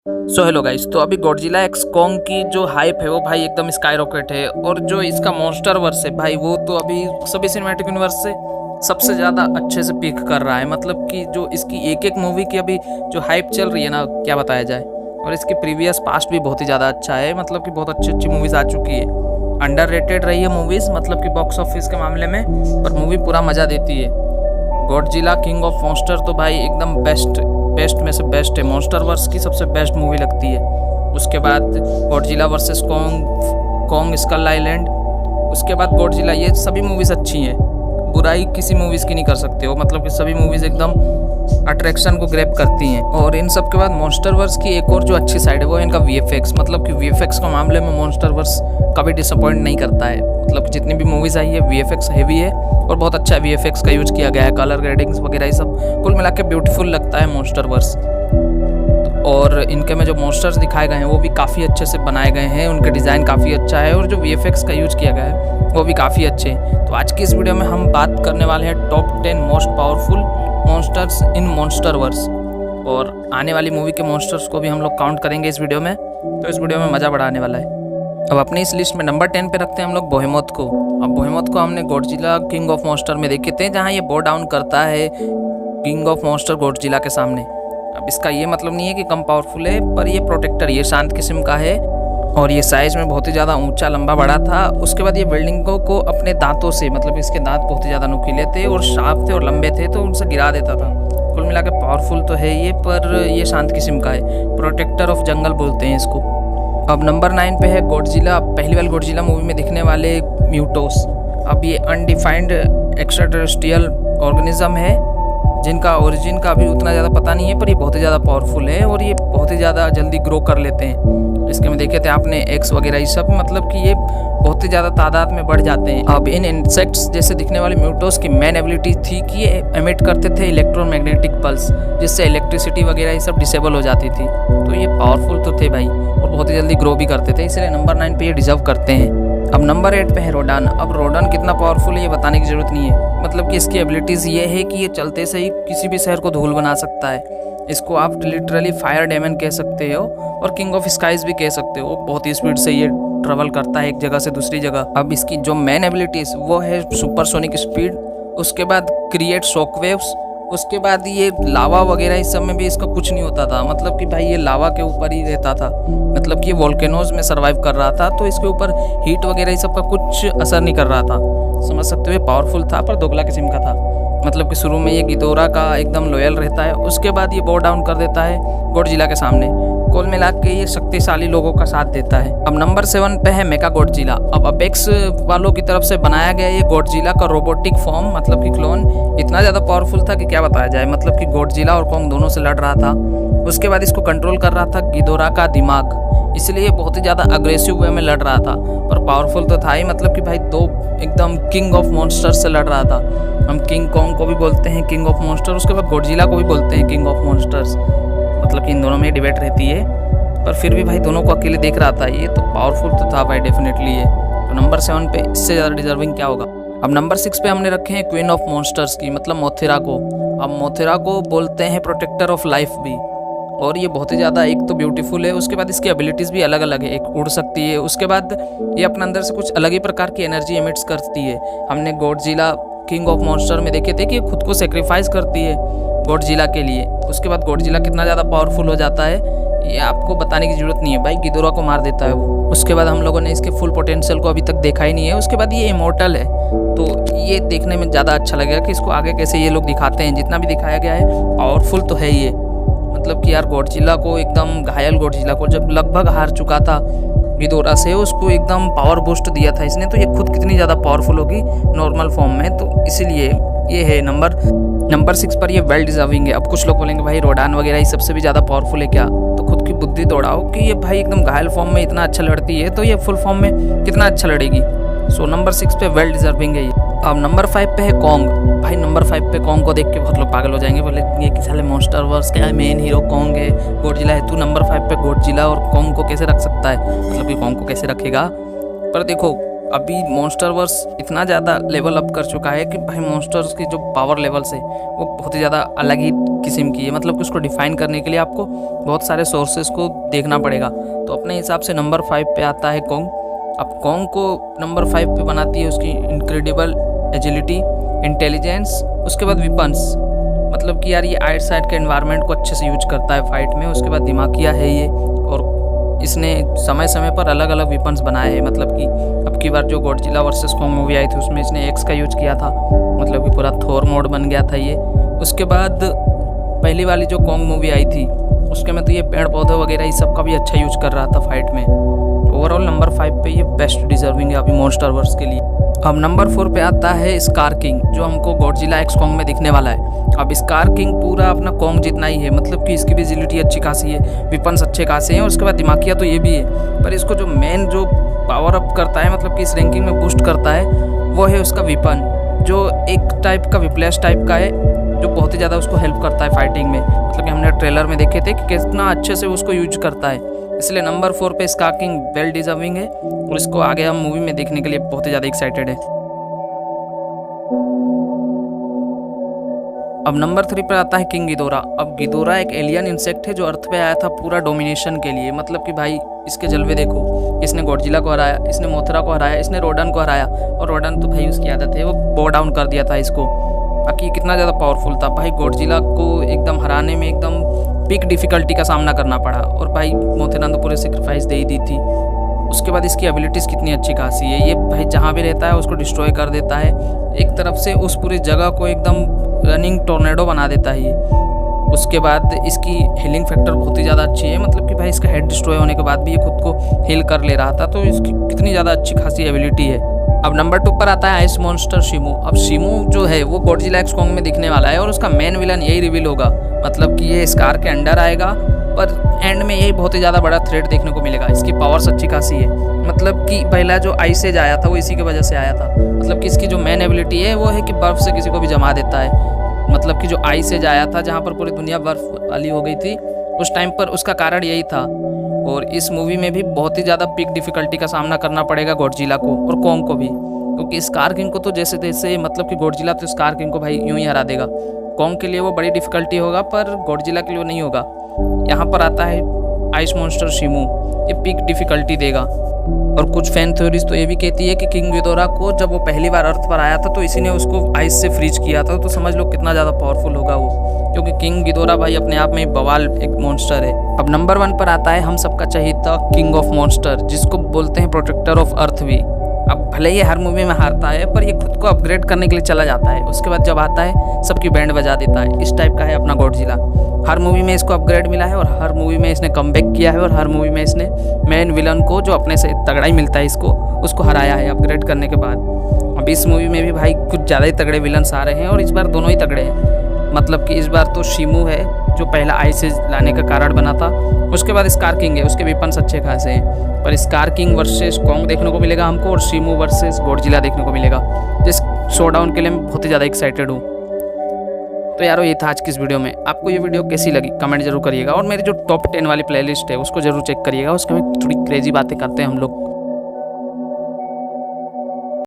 Hello guys, तो अभी Godzilla x Kong की जो हाइप है वो भाई एकदम स्काई रॉकेट है। और जो इसका मॉन्स्टर वर्स है भाई वो तो अभी सभी सिनेमैटिक यूनिवर्स से सबसे ज़्यादा अच्छे से पीक कर रहा है। मतलब कि जो इसकी एक एक मूवी की अभी जो हाइप चल रही है ना, क्या बताया जाए। और इसकी प्रीवियस पास्ट भी बहुत ही ज़्यादा अच्छा है, मतलब कि बहुत अच्छी अच्छी मूवीज़ आ चुकी है। अंडर रेटेड रही है मूवीज़, मतलब कि बॉक्स ऑफिस के मामले में, पर मूवी पूरा मज़ा देती है। गॉडजिला किंग ऑफ मॉन्स्टर तो भाई एकदम बेस्ट में से बेस्ट है। मॉन्स्टर वर्स की सबसे बेस्ट मूवी लगती है। उसके बाद Godzilla versus Kong Skull Island, उसके बाद गॉडजिला, ये सभी मूवीज़ अच्छी हैं। बुराई किसी मूवीज़ की नहीं कर सकते हो, मतलब कि सभी मूवीज़ एकदम अट्रैक्शन को ग्रैब करती हैं। और इन सब के बाद मॉन्स्टर वर्स की एक और जो अच्छी साइड है वो है इनका वीएफएक्स। मतलब कि वीएफएक्स के मामले में मॉन्स्टर वर्स कभी डिसअपॉइंट नहीं करता है। मतलब जितनी भी मूवीज़ आई है वीएफएक्स हेवी है और बहुत अच्छा वीएफएक्स का यूज किया गया है। कलर ग्रेडिंग्स वगैरह ये सब कुल मिला के ब्यूटीफुल लगता है मॉन्स्टर वर्स। और इनके में जो मॉन्स्टर्स दिखाए गए हैं वो भी काफ़ी अच्छे से बनाए गए हैं, उनका डिज़ाइन काफ़ी अच्छा है और जो वीएफएक्स का यूज किया गया है वो भी काफ़ी अच्छे हैं। तो आज की इस वीडियो में हम बात करने वाले हैं टॉप 10 मोस्ट पावरफुल मॉन्स्टर्स इन मॉन्स्टर वर्स, और आने वाली मूवी के मॉन्स्टर्स को भी हम लोग काउंट करेंगे इस वीडियो में। तो इस वीडियो में मज़ा बड़ा आने वाला है। अब अपनी इस लिस्ट में नंबर 10 पे रखते हैं हम लोग बेहेमोथ को। अब बेहेमोथ को हमने गॉडजिला किंग ऑफ मॉन्स्टर में देखे थे, जहाँ ये बो डाउन करता है किंग ऑफ मॉन्स्टर गॉडजिला के सामने। अब इसका ये मतलब नहीं है कि कम पावरफुल है, पर ये प्रोटेक्टर, ये शांत किस्म का है और ये साइज़ में बहुत ही ज़्यादा ऊंचा लंबा बड़ा था। उसके बाद ये बिल्डिंगों को अपने दांतों से, मतलब इसके दांत बहुत ही ज़्यादा नुकीले थे और शार्प थे और लंबे थे, तो उनसे गिरा देता था। कुल मिला के पावरफुल तो है ये, पर ये शांत किस्म का है। प्रोटेक्टर ऑफ जंगल बोलते हैं इसको। अब नंबर 9 पे है गॉडजिला, पहली वाली गॉडजिला मूवी में दिखने वाले म्यूटोस। अब ये अनडिफाइंड एक्स्ट्राटेरेस्ट्रियल ऑर्गेनिज्म है जिनका ओरिजिन का अभी उतना ज़्यादा पता नहीं है, पर ये बहुत ही ज़्यादा पावरफुल है और ये बहुत ही ज़्यादा जल्दी ग्रो कर लेते हैं। इसके में देखे थे आपने एक्स वगैरह ये सब, मतलब कि ये बहुत ही ज़्यादा तादाद में बढ़ जाते हैं। अब इन इंसेक्ट्स जैसे दिखने वाले म्यूटोस की मेन एबिलिटी थी कि ये एमिट करते थे इलेक्ट्रोमैग्नेटिक पल्स, जिससे इलेक्ट्रिसिटी वगैरह ये सब डिसेबल हो जाती थी। तो ये पावरफुल तो थे भाई और बहुत ही जल्दी ग्रो भी करते थे, इसलिए नंबर 9 पे ये डिजर्व करते हैं। अब नंबर 8 पे है रोडान। अब रोडान कितना पावरफुल है ये बताने की ज़रूरत नहीं है। मतलब कि इसकी एबिलिटीज़ ये है कि ये चलते से ही किसी भी शहर को धूल बना सकता है। इसको आप लिटरली फायर डेमन कह सकते हो और किंग ऑफ स्काइज भी कह सकते हो। बहुत ही स्पीड से ये ट्रेवल करता है एक जगह से दूसरी जगह। अब इसकी जो मेन एबिलिटीज़ वो है सुपरसोनिक स्पीड, उसके बाद क्रिएट शॉकवेव्स, उसके बाद ये लावा वगैरह इस सब में भी इसका कुछ नहीं होता था। मतलब कि भाई ये लावा के ऊपर ही रहता था, मतलब कि ये वोल्केनोज में सर्वाइव कर रहा था, तो इसके ऊपर हीट वगैरह इस सब का कुछ असर नहीं कर रहा था। समझ सकते हो, ये पावरफुल था पर दोगला किस्म का था। मतलब कि शुरू में ये गिदोरा का एकदम लॉयल रहता है, उसके बाद ये बो डाउन कर देता है गॉडजिला के सामने। कुल मिला के ये शक्तिशाली लोगों का साथ देता है। अब नंबर 7 पे है मेका गॉडजिला। अब अपेक्स वालों की तरफ से बनाया गया ये गॉडजिला का रोबोटिक फॉर्म, मतलब कि क्लोन, इतना ज़्यादा पावरफुल था कि क्या बताया जाए। मतलब कि गॉडजिला और कॉन्ग दोनों से लड़ रहा था, उसके बाद इसको कंट्रोल कर रहा था गिदोरा का दिमाग, इसलिए बहुत ही ज़्यादा अग्रेसिव वे में लड़ रहा था। पर पावरफुल तो था ही, मतलब कि भाई दो एकदम किंग ऑफ मॉन्स्टर्स से लड़ रहा था। हम किंग कॉन्ग को भी बोलते हैं किंग ऑफ मॉन्स्टर, उसके बाद गॉडजिला को भी बोलते हैं किंग ऑफ मॉन्स्टर्स। मतलब कि इन दोनों में डिबेट रहती है, पर फिर भी भाई दोनों को अकेले देख रहा था। ये तो पावरफुल तो था भाई डेफिनेटली ये। तो नंबर 7 पे इससे ज़्यादा डिजर्विंग क्या होगा। अब नंबर 6 पे हमने रखे हैं क्वीन ऑफ मॉन्स्टर्स की, मतलब मोथेरा को। अब मोथेरा को बोलते हैं प्रोटेक्टर ऑफ लाइफ भी, और ये बहुत ही ज़्यादा एक तो ब्यूटीफुल है, उसके बाद इसकी एबिलिटीज़ भी अलग अलग है। एक उड़ सकती है, उसके बाद ये अपने अंदर से कुछ अलग ही प्रकार की एनर्जी एमिट्स करती है। हमने गॉडजिला किंग ऑफ मॉन्स्टर में देखे थे कि खुद को सेक्रीफाइस करती है गॉडजिला के लिए। उसके बाद गॉडजिला कितना ज़्यादा पावरफुल हो जाता है ये आपको बताने की ज़रूरत नहीं है भाई, गिदोरा को मार देता है वो। उसके बाद हम लोगों ने इसके फुल पोटेंशियल को अभी तक देखा ही नहीं है। उसके बाद ये इमोर्टल है, तो ये देखने में ज़्यादा अच्छा लगेगा कि इसको आगे कैसे ये लोग दिखाते हैं। जितना भी दिखाया गया है पावरफुल तो है ये। मतलब कि यार गॉडजिला को एकदम घायल, गॉडजिला को जब लगभग हार चुका था गिदोरा से, उसको एकदम पावर बूस्ट दिया था इसने, तो ये खुद कितनी ज़्यादा पावरफुल होगी नॉर्मल फॉर्म में। तो इसीलिए ये है नंबर 6 पर ये वेल डिजर्विंग है। अब कुछ लोग बोलेंगे भाई रोडान वगैरह ये सबसे भी ज़्यादा पावरफुल है क्या, तो खुद की बुद्धि दौड़ाओ कि ये भाई एकदम घायल फॉर्म में इतना अच्छा लड़ती है, तो ये फुल फॉर्म में कितना अच्छा लड़ेगी। सो नंबर 6 पे वेल डिजर्विंग है ये। अब नंबर 5 पे है कॉन्ग। भाई नंबर 5 पे कॉन्ग को देख के बहुत लोग पागल हो जाएंगे, बोले ये कि साले मॉन्स्टर वर्स का मेन हीरो कॉन्ग है, गॉडजिला है, तू नंबर 5 पे गॉडजिला और कॉन्ग को कैसे रख सकता है, मतलब कि कॉन्ग को कैसे रखेगा। पर देखो अभी मॉन्स्टरवर्स इतना ज़्यादा लेवल अप कर चुका है कि भाई मॉन्स्टर्स की जो पावर लेवल्स है वो बहुत ही ज़्यादा अलग ही किस्म की है। मतलब कि उसको डिफाइन करने के लिए आपको बहुत सारे सोर्सेज को देखना पड़ेगा। तो अपने हिसाब से नंबर 5 पे आता है कॉन्ग। अब कॉन्ग को नंबर 5 पे बनाती है उसकी इनक्रेडिबल एजिलिटी, इंटेलिजेंस, उसके बाद विपन्स। मतलब कि यार ये आइट साइड के एनवायरनमेंट को अच्छे से यूज करता है फाइट में। उसके बाद दिमागिया है ये, और इसने समय समय पर अलग अलग वेपन्स बनाए हैं। मतलब कि अब की बार जो गॉडजिला वर्सेस कॉन्ग मूवी आई थी उसमें इसने एक्स का यूज किया था, मतलब कि पूरा थोर मोड बन गया था ये। उसके बाद पहली वाली जो कॉन्ग मूवी आई थी उसके में तो ये पेड़ पौधे वगैरह इस सब का भी अच्छा यूज कर रहा था फाइट में। ओवरऑल नंबर 5 पे ये बेस्ट डिजर्विंग है अभी मॉन्स्टरवर्स के लिए। अब नंबर 4 पे आता है स्कार किंग, जो हमको गॉडजिला एक्स कॉन्ग में दिखने वाला है। अब स्कार किंग पूरा अपना कॉन्ग जितना ही है, मतलब कि इसकी भी एजिलिटी अच्छी खासी है, वेपन्स अच्छे खासे हैं, और उसके बाद दिमागिया तो ये भी है। पर इसको जो मेन जो पावर अप करता है, मतलब कि इस रैंकिंग में बूस्ट करता है, वो है उसका वेपन, जो एक टाइप का विप्लैश टाइप का है, जो बहुत ही ज़्यादा उसको हेल्प करता है फाइटिंग में। मतलब कि हमने ट्रेलर में देखे थे कि कितना अच्छे से उसको यूज करता है। इसलिए नंबर 4 पे स्कार किंग वेल डिजर्विंग है, और इसको आगे हम मूवी में देखने के लिए बहुत ही ज़्यादा एक्साइटेड है। अब नंबर 3 पर आता है किंग गिदोरा। अब गिदोरा एक एलियन इंसेक्ट है जो अर्थ पे आया था पूरा डोमिनेशन के लिए। मतलब कि भाई इसके जलवे देखो, इसने गॉडजिला को हराया, इसने मोथरा को हराया, इसने रोडन को हराया, और रोडन तो भाई उसकी आदत है वो बो डाउन कर दिया था इसको। बाकी कितना ज़्यादा पावरफुल था भाई, गॉडजिला को एकदम हराने में एकदम बिग डिफ़िकल्टी का सामना करना पड़ा, और भाई मोथरा ने तो पूरे सेक्रीफाइस दे ही दी थी। उसके बाद इसकी एबिलिटीज़ कितनी अच्छी खासी है, ये भाई जहाँ भी रहता है उसको डिस्ट्रॉय कर देता है। एक तरफ से उस पूरी जगह को एकदम रनिंग टोर्नेडो बना देता है ये। उसके बाद इसकी हीलिंग फैक्टर बहुत ही ज़्यादा अच्छी है, मतलब कि भाई इसका हेड डिस्ट्रॉय होने के बाद भी ये खुद को हील कर ले रहा था, तो इसकी कितनी ज़्यादा अच्छी खासी एबिलिटी है। अब नंबर 2 पर आता है आइस मॉन्स्टर शिमू। अब शिमू जो है वो गॉडजिला एक्स कॉन्ग में दिखने वाला है, और उसका मेन विलन यही रिवील होगा। मतलब कि ये स्कार के अंडर आएगा, पर एंड में यही बहुत ही ज़्यादा बड़ा थ्रेट देखने को मिलेगा। इसकी पावर्स अच्छी खासी है, मतलब कि पहला जो आइसेज आया था वो इसी की वजह से आया था। मतलब कि इसकी जो मेन एबिलिटी है वो है कि बर्फ़ से किसी को भी जमा देता है। मतलब कि जो आइसेज आया था जहाँ पर पूरी दुनिया बर्फ़ वाली हो गई थी, उस टाइम पर उसका कारण यही था। और इस मूवी में भी बहुत ही ज़्यादा बिग डिफ़िकल्टी का सामना करना पड़ेगा गॉडजिला को और कॉन्ग को भी, क्योंकि स्कार किंग को तो जैसे तैसे, मतलब कि गॉडजिला तो स्कार किंग को भाई यूं ही हरा देगा। कॉन्ग के लिए वो बड़ी डिफ़िकल्टी होगा, पर गॉडजिला के लिए वो नहीं होगा। यहाँ पर आता है आइस मॉन्स्टर शिमू, ये बिग डिफ़िकल्टी देगा। और कुछ फैन थ्योरीज तो ये भी कहती है कि किंग गिदोरा को जब वो पहली बार अर्थ पर आया था तो इसी ने उसको आइस से फ्रीज किया था, तो समझ लो कितना ज़्यादा पावरफुल होगा वो, क्योंकि किंग गिदोरा भाई अपने आप में बवाल एक मॉन्स्टर है। अब नंबर 1 पर आता है हम सबका चहेता किंग ऑफ मॉन्स्टर, जिसको बोलते हैं प्रोटेक्टर ऑफ अर्थ भी। अब भले ही हर मूवी में हारता है, पर ये खुद को अपग्रेड करने के लिए चला जाता है। उसके बाद जब आता है सबकी बैंड बजा देता है। इस टाइप का है अपना गॉडजिला। हर मूवी में इसको अपग्रेड मिला है, और हर मूवी में इसने कमबैक किया है, और हर मूवी में इसने मेन विलन को जो अपने से तगड़ा ही मिलता है इसको, उसको हराया है अपग्रेड करने के बाद। अब इस मूवी में भी भाई कुछ ज़्यादा ही तगड़े विलन्स आ रहे हैं, और इस बार दोनों ही तगड़े हैं। मतलब कि इस बार तो शिमू है जो पहला आइसेज लाने का कारण बना था, उसके बाद स्कार किंग है, उसके वेपन्स अच्छे खासे हैं। पर स्कार किंग वर्सेस कॉन्ग देखने को मिलेगा हमको, और शिमू वर्सेस गॉडजिला देखने को मिलेगा, जिस शोडाउन के लिए मैं बहुत ही ज़्यादा एक्साइटेड हूँ। तो यारो ये था आज की इस वीडियो में। आपको ये वीडियो कैसी लगी कमेंट जरूर करिएगा, और मेरी जो टॉप 10 वाली प्लेलिस्ट है उसको जरूर चेक करिएगा। उसके में थोड़ी क्रेजी बातें करते हैं हम लोग।